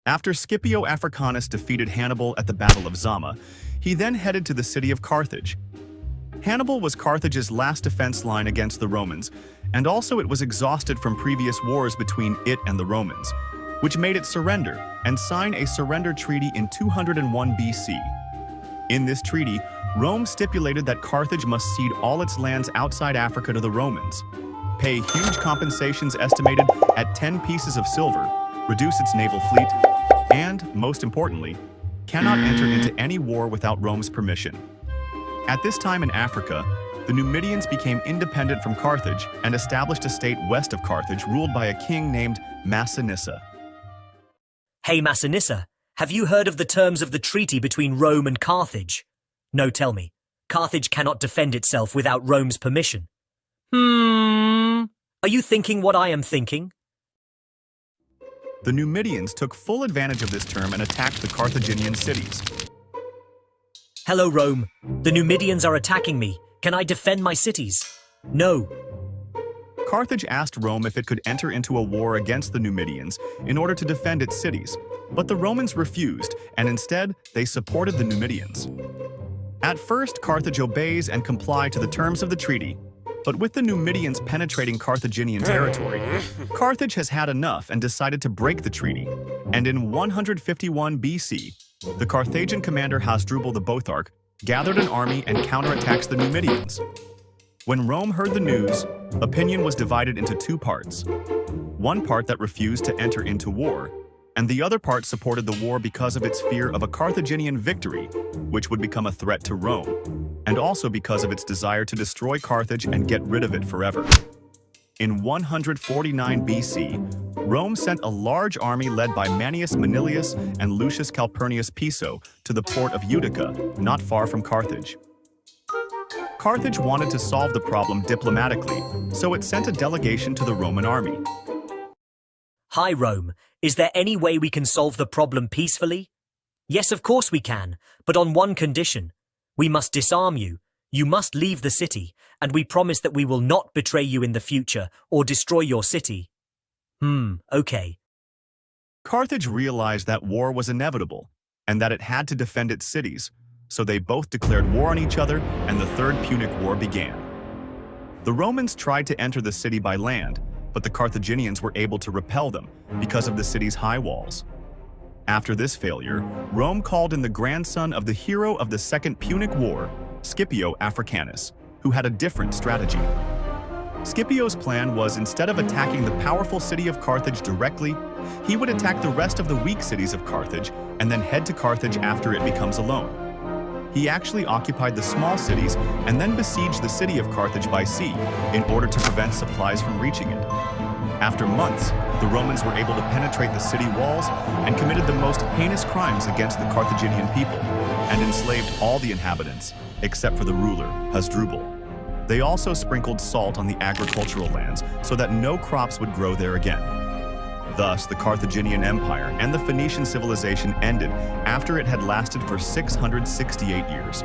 After Scipio Africanus defeated Hannibal at the Battle of Zama, he then headed to the city of Carthage. Hannibal was Carthage's last defense line against the Romans, and also it was exhausted from previous wars between it and the Romans, which made it surrender and sign a surrender treaty in 201 BC. In this treaty, Rome stipulated that Carthage must cede all its lands outside Africa to the Romans, pay huge compensations estimated at 10 pieces of silver, reduce its naval fleet, and, most importantly, cannot enter into any war without Rome's permission. At this time in Africa, the Numidians became independent from Carthage and established a state west of Carthage ruled by a king named Massinissa. Hey Massinissa, have you heard of the terms of the treaty between Rome and Carthage? No, tell me. Carthage cannot defend itself without Rome's permission. Are you thinking what I am thinking? The Numidians took full advantage of this term and attacked the Carthaginian cities. Hello, Rome. The Numidians are attacking me. Can I defend my cities? No. Carthage asked Rome if it could enter into a war against the Numidians in order to defend its cities, but the Romans refused, and instead they supported the Numidians. At first, Carthage obeys and complies to the terms of the treaty, but with the Numidians penetrating Carthaginian territory, Carthage has had enough and decided to break the treaty, and in 151 BC, the Carthaginian commander Hasdrubal the Boeotarch gathered an army and counterattacks the Numidians. When Rome heard the news, opinion was divided into two parts. One part that refused to enter into war, and the other part supported the war because of its fear of a Carthaginian victory, which would become a threat to Rome, and also because of its desire to destroy Carthage and get rid of it forever. In 149 BC, Rome sent a large army led by Manius Manilius and Lucius Calpurnius Piso to the port of Utica, not far from Carthage. Carthage wanted to solve the problem diplomatically, so it sent a delegation to the Roman army. Hi, Rome. Is there any way we can solve the problem peacefully? Yes, of course we can, but on one condition. We must disarm you. You must leave the city, and we promise that we will not betray you in the future or destroy your city. Okay. Carthage realized that war was inevitable, and that it had to defend its cities, so they both declared war on each other, and the Third Punic War began. The Romans tried to enter the city by land, but the Carthaginians were able to repel them because of the city's high walls. After this failure, Rome called in the grandson of the hero of the Second Punic War, Scipio Africanus, who had a different strategy. Scipio's plan was, instead of attacking the powerful city of Carthage directly, he would attack the rest of the weak cities of Carthage and then head to Carthage after it becomes alone. He actually occupied the small cities and then besieged the city of Carthage by sea in order to prevent supplies from reaching it. After months, the Romans were able to penetrate the city walls and committed the most heinous crimes against the Carthaginian people and enslaved all the inhabitants, except for the ruler, Hasdrubal. They also sprinkled salt on the agricultural lands so that no crops would grow there again. Thus, the Carthaginian Empire and the Phoenician civilization ended after it had lasted for 668 years.